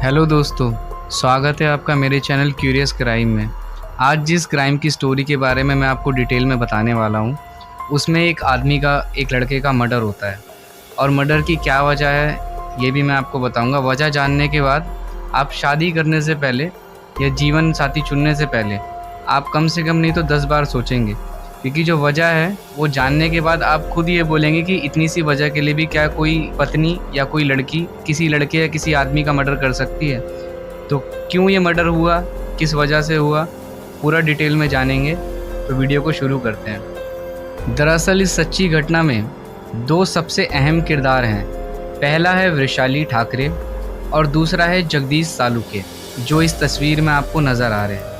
Hello दोस्तों, स्वागत है आपका मेरे चैनल क्यूरियस क्राइम में। आज जिस क्राइम की स्टोरी के बारे में मैं आपको डिटेल में बताने वाला हूँ, उसमें एक लड़के का मर्डर होता है। और मर्डर की क्या वजह है ये भी मैं आपको बताऊँगा। वजह जानने के बाद आप शादी करने से पहले या जीवन साथी चुनने से पहले आप कम से कम नहीं तो 10 बार सोचेंगे, क्योंकि जो वजह है वो जानने के बाद आप खुद ये बोलेंगे कि इतनी सी वजह के लिए भी क्या कोई पत्नी या कोई लड़की किसी लड़के या किसी आदमी का मर्डर कर सकती है। तो क्यों ये मर्डर हुआ, किस वजह से हुआ, पूरा डिटेल में जानेंगे। तो वीडियो को शुरू करते हैं। दरअसल इस सच्ची घटना में दो सबसे अहम किरदार हैं। पहला है वैशाली ठाकरे और दूसरा है जगदीश सालुके, जो इस तस्वीर में आपको नज़र आ रहे हैं।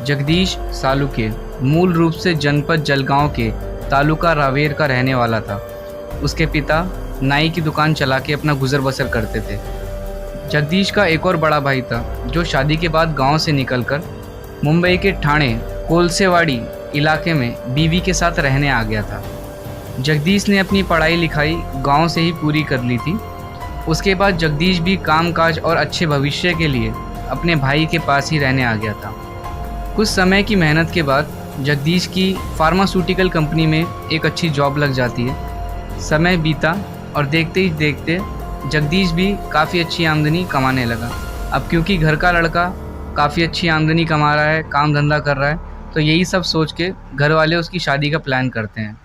जगदीश सालुके मूल रूप से जनपद जलगांव के तालुका रावेर का रहने वाला था। उसके पिता नाई की दुकान चला के अपना गुजर बसर करते थे। जगदीश का एक और बड़ा भाई था, जो शादी के बाद गांव से निकलकर मुंबई के ठाणे कोलसेवाड़ी इलाके में बीवी के साथ रहने आ गया था। जगदीश ने अपनी पढ़ाई लिखाई गांव से ही पूरी कर ली थी। उसके बाद जगदीश भी कामकाज और अच्छे भविष्य के लिए अपने भाई के पास ही रहने आ गया था। कुछ समय की मेहनत के बाद जगदीश की फार्मास्यूटिकल कंपनी में एक अच्छी जॉब लग जाती है। समय बीता और देखते ही देखते जगदीश भी काफ़ी अच्छी आमदनी कमाने लगा। अब क्योंकि घर का लड़का काफ़ी अच्छी आमदनी कमा रहा है, काम धंधा कर रहा है, तो यही सब सोच के घर वाले उसकी शादी का प्लान करते हैं।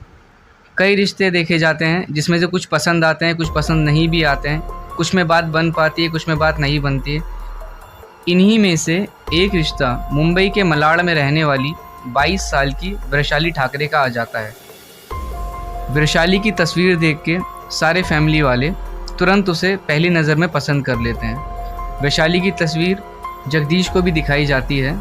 कई रिश्ते देखे जाते हैं, जिसमें से कुछ पसंद आते हैं, कुछ पसंद नहीं भी आते हैं। कुछ में बात बन पाती है, कुछ में बात नहीं बनती है। इन्हीं में से एक रिश्ता मुंबई के मलाड में रहने वाली 22 साल की वैशाली ठाकरे का आ जाता है। वैशाली की तस्वीर देख के सारे फैमिली वाले तुरंत उसे पहली नज़र में पसंद कर लेते हैं। वैशाली की तस्वीर जगदीश को भी दिखाई जाती है।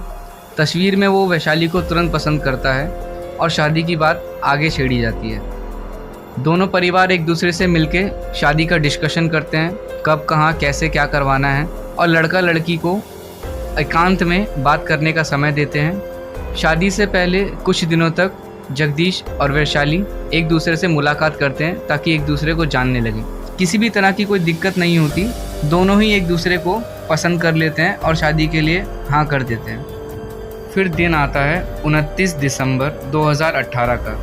तस्वीर में वो वैशाली को तुरंत पसंद करता है और शादी की बात आगे छेड़ी जाती है। दोनों परिवार एक दूसरे से मिलके शादी का डिस्कशन करते हैं, कब कहाँ कैसे क्या करवाना है, और लड़का लड़की को एकांत में बात करने का समय देते हैं। शादी से पहले कुछ दिनों तक जगदीश और वैशाली एक दूसरे से मुलाकात करते हैं, ताकि एक दूसरे को जानने लगे। किसी भी तरह की कोई दिक्कत नहीं होती, दोनों ही एक दूसरे को पसंद कर लेते हैं और शादी के लिए हाँ कर देते हैं। फिर दिन आता है 29 दिसंबर 2018 का,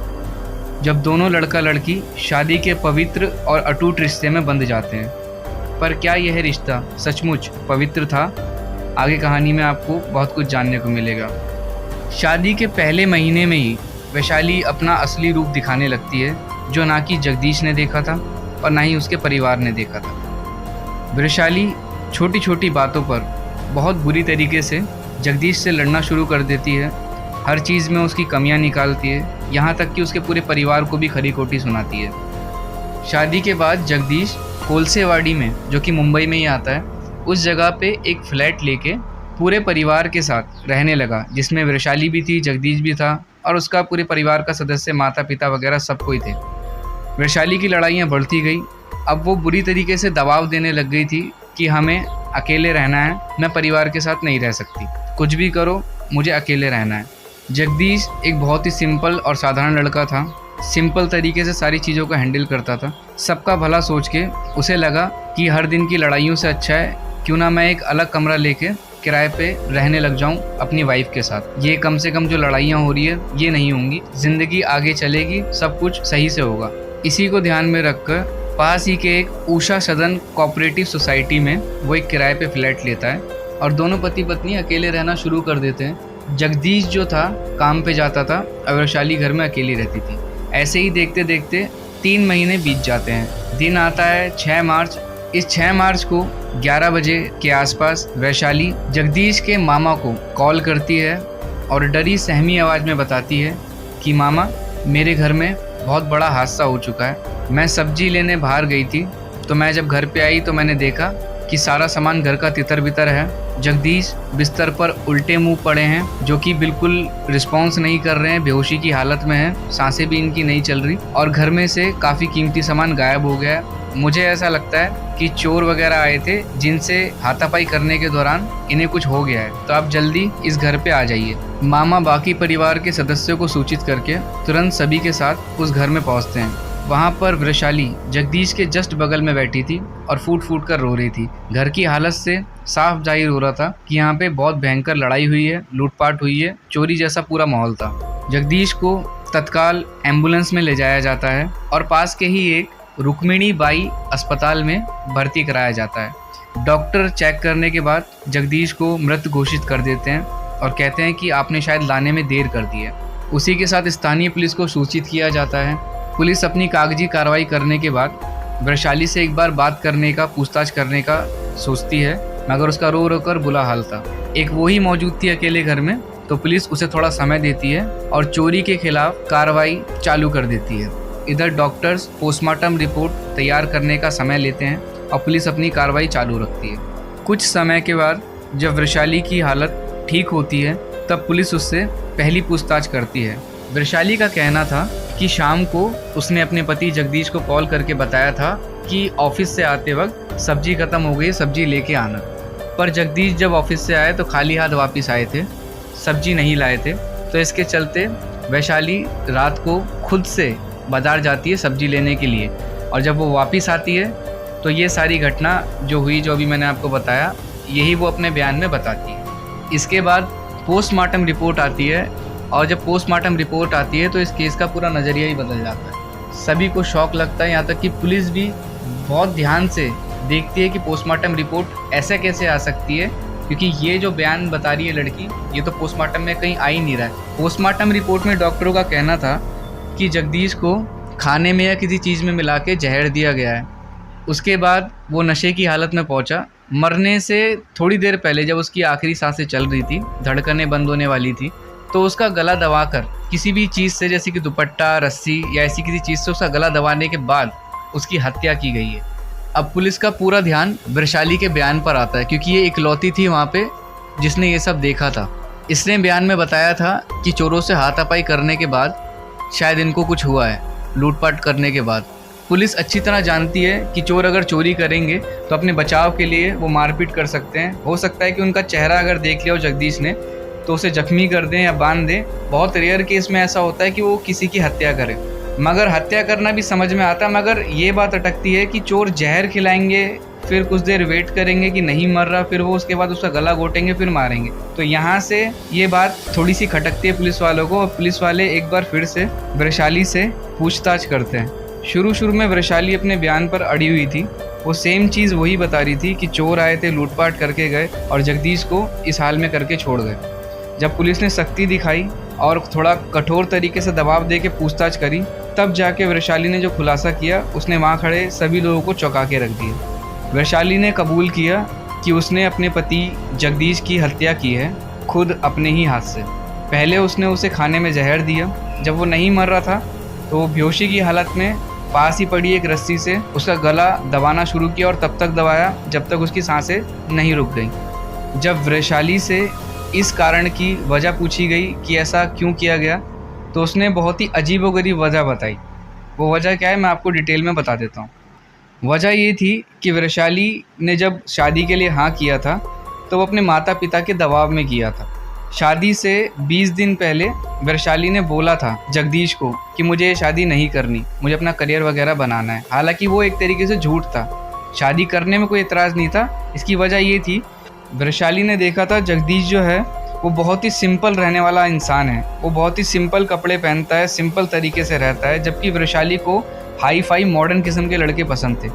जब दोनों लड़का लड़की शादी के पवित्र और अटूट रिश्ते में बंध जाते हैं। पर क्या यह रिश्ता सचमुच पवित्र था? आगे कहानी में आपको बहुत कुछ जानने को मिलेगा। शादी के पहले महीने में ही वैशाली अपना असली रूप दिखाने लगती है, जो ना कि जगदीश ने देखा था और ना ही उसके परिवार ने देखा था। वैशाली छोटी छोटी बातों पर बहुत बुरी तरीके से जगदीश से लड़ना शुरू कर देती है। हर चीज़ में उसकी कमियां निकालती है, यहाँ तक कि उसके पूरे परिवार को भी खरी खोटी सुनाती है। शादी के बाद जगदीश कोलसेवाड़ी में, जो कि मुंबई में ही आता है, उस जगह पे एक फ्लैट लेके पूरे परिवार के साथ रहने लगा, जिसमें वैशाली भी थी, जगदीश भी था और उसका पूरे परिवार का सदस्य, माता पिता वगैरह सब कोई थे। वैशाली की लड़ाइयाँ बढ़ती गई। अब वो बुरी तरीके से दबाव देने लग गई थी कि हमें अकेले रहना है, मैं परिवार के साथ नहीं रह सकती, कुछ भी करो मुझे अकेले रहना है। जगदीश एक बहुत ही सिंपल और साधारण लड़का था, सिंपल तरीके से सारी चीज़ों को हैंडल करता था। सबका भला सोच के उसे लगा कि हर दिन की लड़ाइयों से अच्छा है क्यों ना मैं एक अलग कमरा लेके किराए पे रहने लग जाऊं अपनी वाइफ के साथ। ये कम से कम जो लड़ाइयाँ हो रही है ये नहीं होंगी, ज़िंदगी आगे चलेगी, सब कुछ सही से होगा। इसी को ध्यान में रखकर पास ही के एक उषा सदन कोऑपरेटिव सोसाइटी में वो एक किराए पे फ्लैट लेता है और दोनों पति पत्नी अकेले रहना शुरू कर देते हैं। जगदीश जो था काम पे जाता था और वैशाली घर में अकेली रहती थी। ऐसे ही देखते देखते 3 महीने बीत जाते हैं। दिन आता है 6 मार्च। इस 6 मार्च को 11 बजे के आसपास वैशाली जगदीश के मामा को कॉल करती है और डरी सहमी आवाज़ में बताती है कि मामा, मेरे घर में बहुत बड़ा हादसा हो चुका है। मैं सब्जी लेने बाहर गई थी, तो मैं जब घर पे आई तो मैंने देखा कि सारा सामान घर का तितर बितर है। जगदीश बिस्तर पर उल्टे मुंह पड़े हैं, जो कि बिल्कुल रिस्पॉन्स नहीं कर रहे हैं, बेहोशी की हालत में हैं, सांसें भी इनकी नहीं चल रही और घर में से काफ़ी कीमती सामान गायब हो गया है। मुझे ऐसा लगता है कि चोर वगैरह आए थे, जिनसे हाथापाई करने के दौरान इन्हें कुछ हो गया है, तो आप जल्दी इस घर पे आ जाइए। मामा बाकी परिवार के सदस्यों को सूचित करके तुरंत सभी के साथ उस घर में पहुंचते हैं। वहाँ पर वैशाली जगदीश के जस्ट बगल में बैठी थी और फूट फूट कर रो रही थी। घर की हालत से साफ जाहिर हो रहा था कि यहाँ पे बहुत भयंकर लड़ाई हुई है, लूटपाट हुई है, चोरी जैसा पूरा माहौल था। जगदीश को तत्काल एम्बुलेंस में ले जाया जाता है और पास के ही एक रुक्मिणी बाई अस्पताल में भर्ती कराया जाता है। डॉक्टर चेक करने के बाद जगदीश को मृत घोषित कर देते हैं और कहते हैं कि आपने शायद लाने में देर कर दी है। उसी के साथ स्थानीय पुलिस को सूचित किया जाता है। पुलिस अपनी कागजी कार्रवाई करने के बाद वैशाली से एक बार बात करने का, पूछताछ करने का सोचती है, मगर उसका रो रो कर बुरा हाल था। एक वो ही मौजूद थी अकेले घर में, तो पुलिस उसे थोड़ा समय देती है और चोरी के खिलाफ कार्रवाई चालू कर देती है। इधर डॉक्टर्स पोस्टमार्टम रिपोर्ट तैयार करने का समय लेते हैं और पुलिस अपनी कार्रवाई चालू रखती है। कुछ समय के बाद जब वैशाली की हालत ठीक होती है तब पुलिस उससे पहली पूछताछ करती है। वैशाली का कहना था कि शाम को उसने अपने पति जगदीश को कॉल करके बताया था कि ऑफिस से आते वक्त सब्जी खत्म हो गई, सब्जी लेके आना। पर जगदीश जब ऑफिस से आए तो खाली हाथ वापस आए थे, सब्जी नहीं लाए थे। तो इसके चलते वैशाली रात को खुद से बाज़ार जाती है सब्जी लेने के लिए, और जब वो वापस आती है तो ये सारी घटना जो हुई, जो अभी मैंने आपको बताया, यही वो अपने बयान में बताती है। इसके बाद पोस्टमार्टम रिपोर्ट आती है और जब पोस्टमार्टम रिपोर्ट आती है तो इस केस का पूरा नज़रिया ही बदल जाता है। सभी को शौक लगता है, यहाँ तक कि पुलिस भी बहुत ध्यान से देखती है कि पोस्टमार्टम रिपोर्ट ऐसे कैसे आ सकती है, क्योंकि ये जो बयान बता रही है लड़की, ये तो पोस्टमार्टम में कहीं आ ही नहीं रहा है। पोस्टमार्टम रिपोर्ट में डॉक्टरों का कहना था कि जगदीश को खाने में या किसी चीज़ में मिला के जहर दिया गया है। उसके बाद वो नशे की हालत में पहुंचा। मरने से थोड़ी देर पहले जब उसकी आखिरी सांसें चल रही थी, धड़कनें बंद होने वाली थी, तो उसका गला दबाकर किसी भी चीज़ से, जैसे कि दुपट्टा, रस्सी या ऐसी किसी चीज़ से उसका गला दबाने के बाद उसकी हत्या की गई है। अब पुलिस का पूरा ध्यान वैशाली के बयान पर आता है, क्योंकि ये इकलौती थी वहाँ पे जिसने ये सब देखा था। इसने बयान में बताया था कि चोरों से हाथापाई करने के बाद शायद इनको कुछ हुआ है, लूटपाट करने के बाद। पुलिस अच्छी तरह जानती है कि चोर अगर चोरी करेंगे तो अपने बचाव के लिए वो मारपीट कर सकते हैं। हो सकता है कि उनका चेहरा अगर देख लिया हो जगदीश ने तो उसे जख्मी कर दें या बांध दें। बहुत रेयर केस में ऐसा होता है कि वो किसी की हत्या करे, मगर हत्या करना भी समझ में आता है। मगर ये बात अटकती है कि चोर जहर खिलाएंगे, फिर कुछ देर वेट करेंगे कि नहीं मर रहा, फिर वो उसके बाद उसका गला घोटेंगे, फिर मारेंगे। तो यहाँ से ये बात थोड़ी सी खटकती है पुलिस वालों को, और पुलिस वाले एक बार फिर से वैशाली से पूछताछ करते हैं। शुरू में वैशाली अपने बयान पर अड़ी हुई थी। वो सेम चीज़ वही बता रही थी कि चोर आए थे, लूटपाट करके गए और जगदीश को इस हाल में करके छोड़ गए। जब पुलिस ने सख्ती दिखाई और थोड़ा कठोर तरीके से दबाव दे के पूछताछ करी, तब जाके वैशाली ने जो खुलासा किया, उसने वहाँ खड़े सभी लोगों को चौंका के रख दिया। वैशाली ने कबूल किया कि उसने अपने पति जगदीश की हत्या की है, खुद अपने ही हाथ से। पहले उसने उसे खाने में जहर दिया। जब वो नहीं मर रहा था तो वो बेहोशी की हालत में पास ही पड़ी एक रस्सी से उसका गला दबाना शुरू किया, और तब तक दबाया जब तक उसकी सांसें नहीं रुक गई। जब वैशाली से इस कारण की वजह पूछी गई कि ऐसा क्यों किया गया, तो उसने बहुत ही अजीबोगरीब वजह बताई। वो वजह क्या है मैं आपको डिटेल में बता देता हूँ। वजह ये थी कि वैशाली ने जब शादी के लिए हाँ किया था तो वो अपने माता पिता के दबाव में किया था। शादी से 20 दिन पहले वैशाली ने बोला था जगदीश को कि मुझे ये शादी नहीं करनी, मुझे अपना करियर वगैरह बनाना है। हालांकि वो एक तरीके से झूठ था, शादी करने में कोई एतराज़ नहीं था। इसकी वजह ये थी, वैशाली ने देखा था जगदीश जो है वो बहुत ही सिंपल रहने वाला इंसान है। वो बहुत ही सिंपल कपड़े पहनता है, सिंपल तरीके से रहता है, जबकि वैशाली को हाई फाई मॉडर्न किस्म के लड़के पसंद थे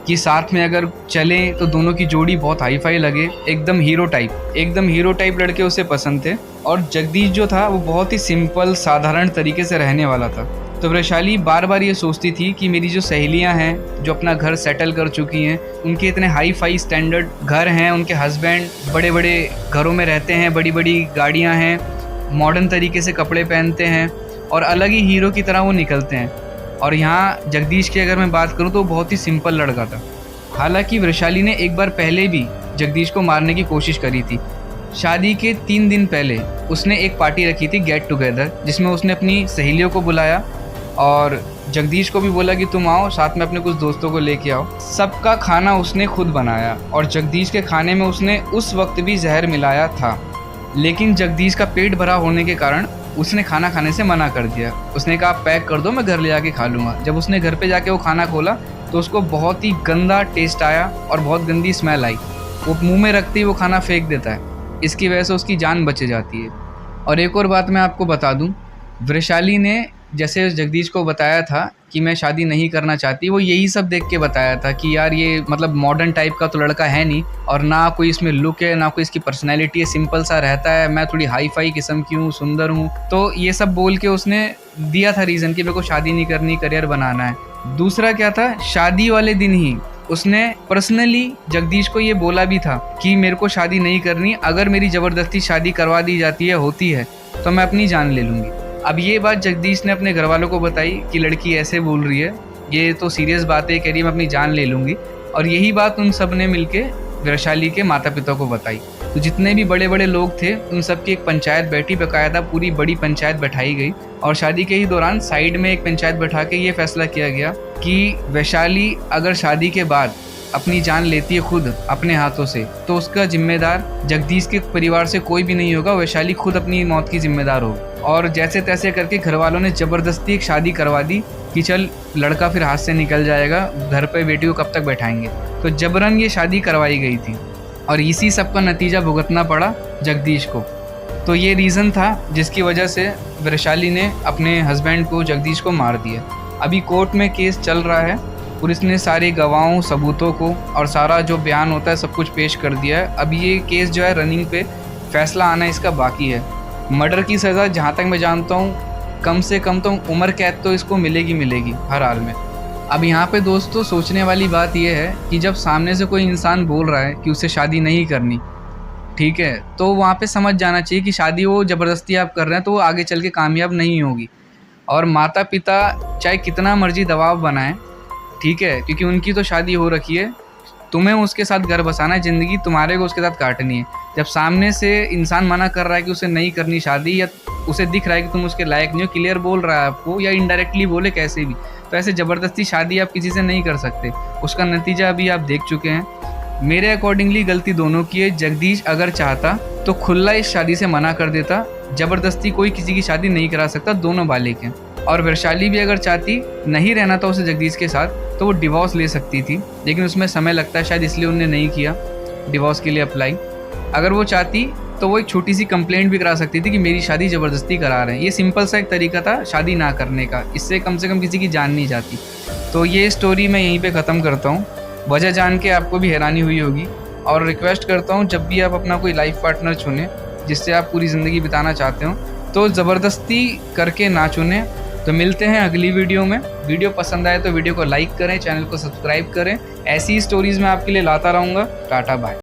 कि साथ में अगर चलें तो दोनों की जोड़ी बहुत हाई फाई लगे, एकदम हीरो टाइप लड़के उसे पसंद थे। और जगदीश जो था वो बहुत ही सिंपल साधारण तरीके से रहने वाला था। तो वैशाली बार बार ये सोचती थी कि मेरी जो सहेलियां हैं जो अपना घर सेटल कर चुकी हैं, उनके इतने हाई फाई स्टैंडर्ड घर हैं, उनके हस्बैंड बड़े बड़े घरों में रहते हैं, बड़ी बड़ी गाड़ियां हैं, मॉडर्न तरीके से कपड़े पहनते हैं और अलग ही हीरो की तरह वो निकलते हैं। और यहाँ जगदीश की अगर मैं बात करूँ तो बहुत ही सिंपल लड़का था। हालांकि वैशाली ने एक बार पहले भी जगदीश को मारने की कोशिश करी थी। शादी के 3 दिन पहले उसने एक पार्टी रखी थी, गेट टुगेदर, जिसमें उसने अपनी सहेलियों को बुलाया और जगदीश को भी बोला कि तुम आओ, साथ में अपने कुछ दोस्तों को लेके आओ। सबका खाना उसने खुद बनाया और जगदीश के खाने में उसने उस वक्त भी जहर मिलाया था। लेकिन जगदीश का पेट भरा होने के कारण उसने खाना खाने से मना कर दिया। उसने कहा आप पैक कर दो, मैं घर ले जाके खा लूँगा। जब उसने घर पे जाके वो खाना खोला तो उसको बहुत ही गंदा टेस्ट आया और बहुत गंदी स्मेल आई। वो मुँह में रखते ही वो खाना फेंक देता है। इसकी वजह से उसकी जान बच जाती है। और एक और बात मैं आपको बता दूँ, वैशाली ने जैसे जगदीश को बताया था कि मैं शादी नहीं करना चाहती, वो यही सब देख के बताया था कि यार ये मतलब मॉडर्न टाइप का तो लड़का है नहीं, और ना कोई इसमें लुक है, ना कोई इसकी पर्सनैलिटी है, सिंपल सा रहता है, मैं थोड़ी हाई फाई किस्म की हूँ, सुंदर हूँ। तो ये सब बोल के उसने दिया था रीज़न कि मेरे को शादी नहीं करनी, करियर बनाना है। दूसरा क्या था, शादी वाले दिन ही उसने पर्सनली जगदीश को ये बोला भी था कि मेरे को शादी नहीं करनी, अगर मेरी ज़बरदस्ती शादी करवा दी जाती है, होती है, तो मैं अपनी जान ले लूँगी। अब ये बात जगदीश ने अपने घर वालों को बताई कि लड़की ऐसे बोल रही है, ये तो सीरियस बात है, कह रही है मैं अपनी जान ले लूँगी। और यही बात उन सब ने मिलके वैशाली के माता पिता को बताई। तो जितने भी बड़े बड़े लोग थे उन सब की एक पंचायत बैठी, बाकायदा पूरी बड़ी पंचायत बैठाई गई। और शादी के ही दौरान साइड में एक पंचायत बैठा के ये फैसला किया गया कि वैशाली अगर शादी के बाद अपनी जान लेती है खुद अपने हाथों से, तो उसका जिम्मेदार जगदीश के परिवार से कोई भी नहीं होगा, वैशाली खुद अपनी मौत की जिम्मेदार होगी। और जैसे तैसे करके घर वालों ने ज़बरदस्ती एक शादी करवा दी कि चल लड़का फिर हाथ से निकल जाएगा, घर पे बेटी को कब तक बैठाएंगे। तो जबरन ये शादी करवाई गई थी और इसी सब का नतीजा भुगतना पड़ा जगदीश को। तो ये रीज़न था जिसकी वजह से वैशाली ने अपने हस्बैंड को, जगदीश को, मार दिया। अभी कोर्ट में केस चल रहा है, पुलिस ने सारे गवाहों, सबूतों को और सारा जो बयान होता है सब कुछ पेश कर दिया है। अभी ये केस जो है रनिंग पे, फैसला आना इसका बाकी है। मर्डर की सज़ा जहाँ तक मैं जानता हूँ कम से कम तो उम्र कैद तो इसको मिलेगी हर हाल में। अब यहाँ पे दोस्तों सोचने वाली बात यह है कि जब सामने से कोई इंसान बोल रहा है कि उसे शादी नहीं करनी, ठीक है, तो वहाँ पे समझ जाना चाहिए कि शादी वो ज़बरदस्ती आप कर रहे हैं तो वो आगे चल के कामयाब नहीं होगी। और माता पिता चाहे कितना मर्जी दबाव बनाएं, ठीक है, क्योंकि उनकी तो शादी हो रखी है, तुम्हें उसके साथ घर बसाना है, ज़िंदगी तुम्हारे को उसके साथ काटनी है। जब सामने से इंसान मना कर रहा है कि उसे नहीं करनी शादी, या उसे दिख रहा है कि तुम उसके लायक नहीं हो, क्लियर बोल रहा है आपको या इनडायरेक्टली बोले कैसे भी, तो ऐसे ज़बरदस्ती शादी आप किसी से नहीं कर सकते। उसका नतीजा अभी आप देख चुके हैं। मेरे अकॉर्डिंगली गलती दोनों की है। जगदीश अगर चाहता तो खुला इस शादी से मना कर देता, ज़बरदस्ती कोई किसी की शादी नहीं करा सकता, दोनों बालिग हैं। और वैशाली भी अगर चाहती नहीं रहना था उसे जगदीश के साथ तो वो डिवोर्स ले सकती थी, लेकिन उसमें समय लगता है, शायद इसलिए उन्होंने नहीं किया डिवोर्स के लिए अप्लाई। अगर वो चाहती तो वो एक छोटी सी कंप्लेंट भी करा सकती थी कि मेरी शादी ज़बरदस्ती करा रहे हैं। ये सिंपल सा एक तरीका था शादी ना करने का, इससे कम से कम किसी की जान नहीं जाती। तो ये स्टोरी मैं यहीं पे ख़त्म करता हूँ। वजह जान के आपको भी हैरानी हुई होगी, और रिक्वेस्ट करता हूँ जब भी आप अपना कोई लाइफ पार्टनर चुनें जिससे आप पूरी ज़िंदगी बिताना चाहते हो तो ज़बरदस्ती करके ना चुनें। तो मिलते हैं अगली वीडियो में। वीडियो पसंद आए तो वीडियो को लाइक करें, चैनल को सब्सक्राइब करें। ऐसी ही स्टोरीज़ मैं आपके लिए लाता रहूँगा। Tata bye.